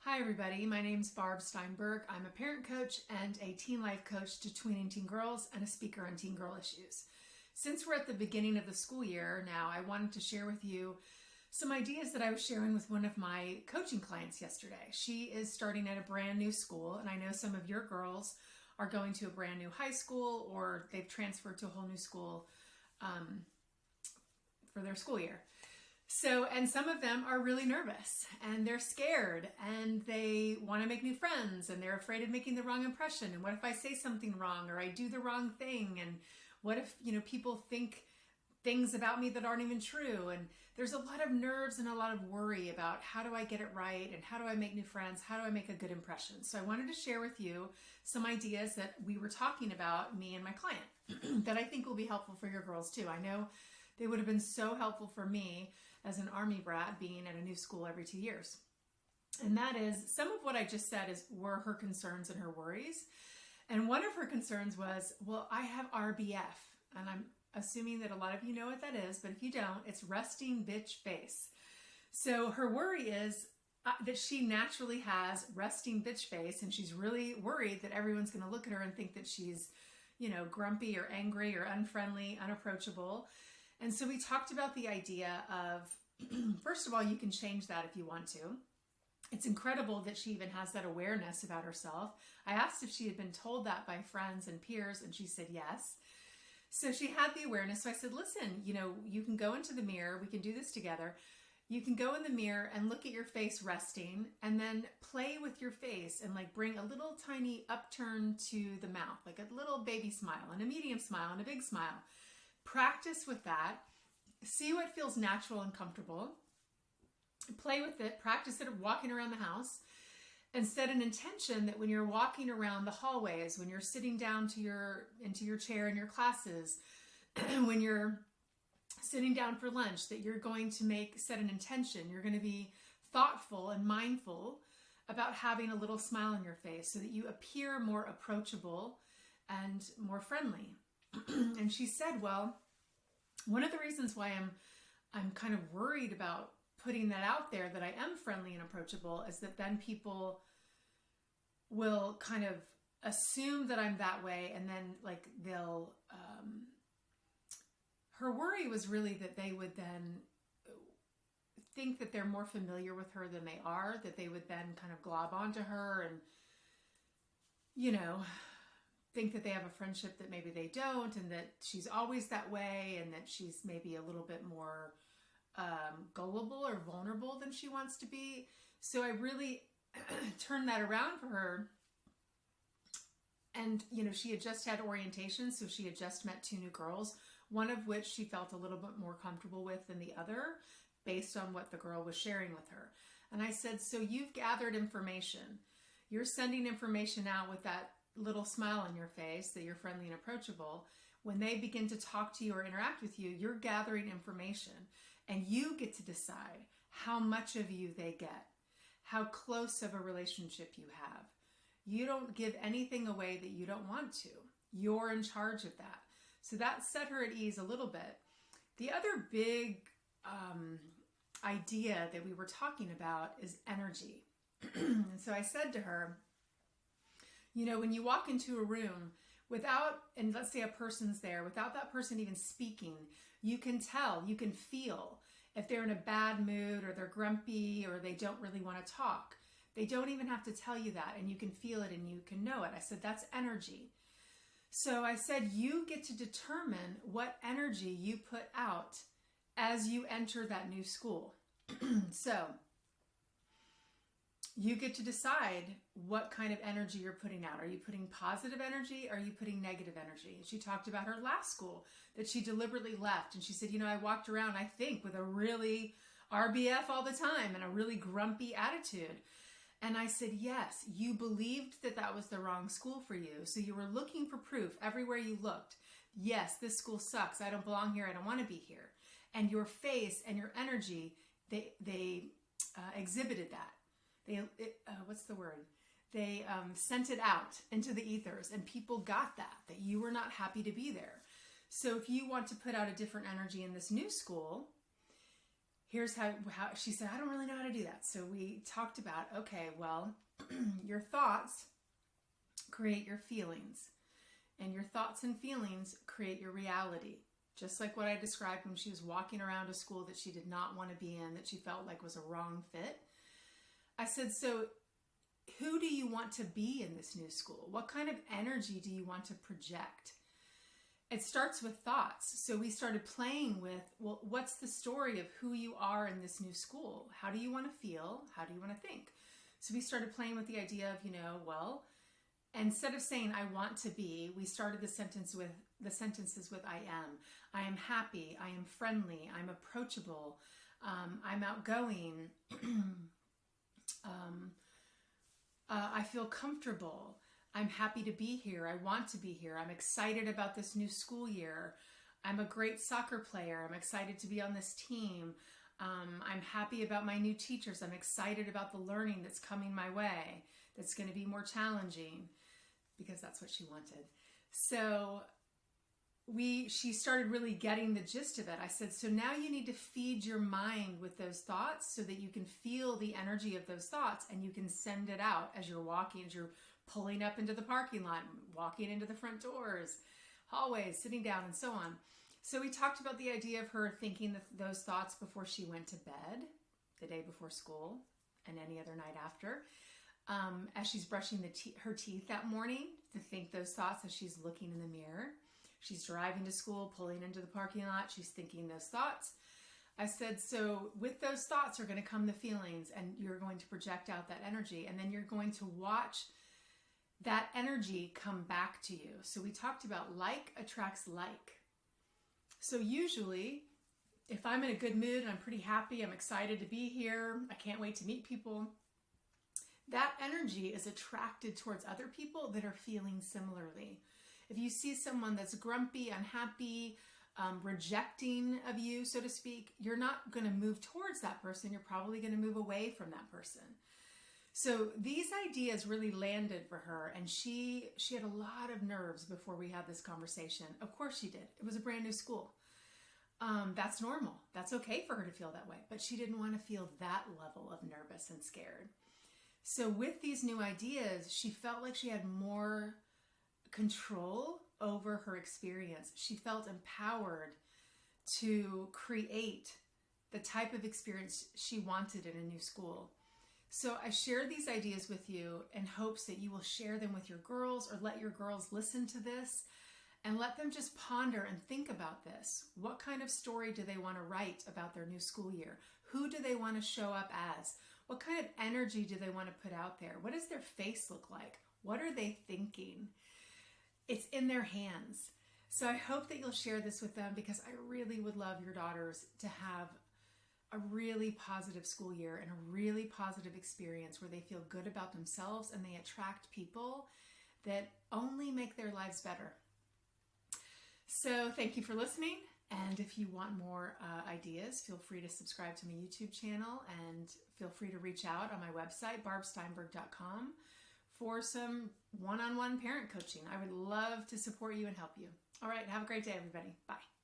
Hi everybody, my name's Barb Steinberg. I'm a parent coach and a teen life coach to tween and teen girls and a speaker on teen girl issues. Since we're at the beginning of the school year now, I wanted to share with you some ideas that I was sharing with one of my coaching clients yesterday. She is starting at a brand new school, and I know some of your girls are going to a brand new high school or they've transferred to a whole new school for their school year. And some of them are really nervous and they're scared and they want to make new friends and they're afraid of making the wrong impression. And what if I say something wrong or I do the wrong thing? And what if, people think things about me that aren't even true? And there's a lot of nerves and a lot of worry about how do I get it right? And how do I make new friends? How do I make a good impression? So I wanted to share with you some ideas that we were talking about, me and my client, that I think will be helpful for your girls too. I know they would have been so helpful for me as an Army brat being at a new school every 2 years. And that is, some of what I just said were her concerns and her worries. And one of her concerns was, well, I have RBF. And I'm assuming that a lot of you know what that is, but if you don't, it's resting bitch face. So her worry is that she naturally has resting bitch face, and she's really worried that everyone's going to look at her and think that she's, grumpy or angry or unfriendly, unapproachable. And so we talked about the idea of, first of all, you can change that if you want to. It's incredible that she even has that awareness about herself. I asked if she had been told that by friends and peers, and she said yes. So she had the awareness. So I said, listen, you can go into the mirror. We can do this together. You can go in the mirror and look at your face resting and then play with your face and bring a little tiny upturn to the mouth, like a little baby smile and a medium smile and a big smile. Practice with that. See what feels natural and comfortable. Play with it. Practice it walking around the house. And set an intention that when you're walking around the hallways, when you're sitting down into your chair in your classes, when you're sitting down for lunch, that you're going to set an intention. You're going to be thoughtful and mindful about having a little smile on your face so that you appear more approachable and more friendly. And she said, well, one of the reasons why I'm kind of worried about putting that out there, that I am friendly and approachable, is that then people will kind of assume that I'm that way, and then they'll her worry was really that they would then think that they're more familiar with her than they are, that they would then kind of glob onto her and think that they have a friendship that maybe they don't, and that she's always that way, and that she's maybe a little bit more gullible or vulnerable than she wants to be. So I really turned that around for her. And, she had just had orientation, so she had just met 2 new girls, one of which she felt a little bit more comfortable with than the other, based on what the girl was sharing with her. And I said, so you've gathered information. You're sending information out with that little smile on your face, that you're friendly and approachable. When they begin to talk to you or interact with you, you're gathering information, and you get to decide how much of you they get, how close of a relationship you have. You don't give anything away that you don't want to. You're in charge of that. So that set her at ease a little bit. The other big idea that we were talking about is energy. And so I said to her, when you walk into a room and let's say a person's there, without that person even speaking, you can tell, you can feel if they're in a bad mood or they're grumpy or they don't really want to talk. They don't even have to tell you that, and you can feel it and you can know it. I said, that's energy. So I said, you get to determine what energy you put out as you enter that new school. So you get to decide what kind of energy you're putting out. Are you putting positive energy? Or are you putting negative energy? She talked about her last school that she deliberately left. And she said, I walked around, I think, with a really RBF all the time and a really grumpy attitude. And I said, yes, you believed that that was the wrong school for you. So you were looking for proof everywhere you looked. Yes, this school sucks. I don't belong here. I don't want to be here. And your face and your energy, they exhibited that. What's the word? They sent it out into the ethers, and people got that you were not happy to be there. So if you want to put out a different energy in this new school, here's how she said, I don't really know how to do that. So we talked about, okay, well, your thoughts create your feelings, and your thoughts and feelings create your reality. Just like what I described when she was walking around a school that she did not want to be in, that she felt like was a wrong fit. I said, so who do you want to be in this new school? What kind of energy do you want to project? It starts with thoughts. So we started playing with, well, what's the story of who you are in this new school? How do you want to feel? How do you want to think? So we started playing with the idea of, well, instead of saying I want to be, we started the sentences with I am. I am happy. I am friendly. I'm approachable. I'm outgoing. I feel comfortable. I'm happy to be here. I want to be here. I'm excited about this new school year. I'm a great soccer player. I'm excited to be on this team. I'm happy about my new teachers. I'm excited about the learning that's coming my way. That's going to be more challenging, because that's what she wanted. So she started really getting the gist of it. I said, so now you need to feed your mind with those thoughts so that you can feel the energy of those thoughts, and you can send it out as you're walking, as you're pulling up into the parking lot, walking into the front doors, hallways, sitting down, and so on. So we talked about the idea of her thinking those thoughts before she went to bed, the day before school, and any other night after. As she's brushing her teeth that morning, to think those thoughts as she's looking in the mirror. She's driving to school, pulling into the parking lot, she's thinking those thoughts. I said, so with those thoughts are going to come the feelings, and you're going to project out that energy, and then you're going to watch that energy come back to you. So we talked about like attracts like. So usually, if I'm in a good mood and I'm pretty happy, I'm excited to be here, I can't wait to meet people, that energy is attracted towards other people that are feeling similarly. If you see someone that's grumpy, unhappy, rejecting of you, so to speak, you're not going to move towards that person. You're probably going to move away from that person. So these ideas really landed for her, and she had a lot of nerves before we had this conversation. Of course she did. It was a brand new school. That's normal. That's okay for her to feel that way, but she didn't want to feel that level of nervous and scared. So with these new ideas, she felt like she had more control over her experience. She felt empowered to create the type of experience she wanted in a new school. So I share these ideas with you in hopes that you will share them with your girls, or let your girls listen to this and let them just ponder and think about this. What kind of story do they want to write about their new school year? Who do they want to show up as? What kind of energy do they want to put out there? What does their face look like? What are they thinking? It's in their hands. So I hope that you'll share this with them, because I really would love your daughters to have a really positive school year and a really positive experience where they feel good about themselves and they attract people that only make their lives better. So thank you for listening. And if you want more ideas, feel free to subscribe to my YouTube channel, and feel free to reach out on my website, barbsteinberg.com, for some one-on-one parent coaching. I would love to support you and help you. All right, have a great day, everybody. Bye.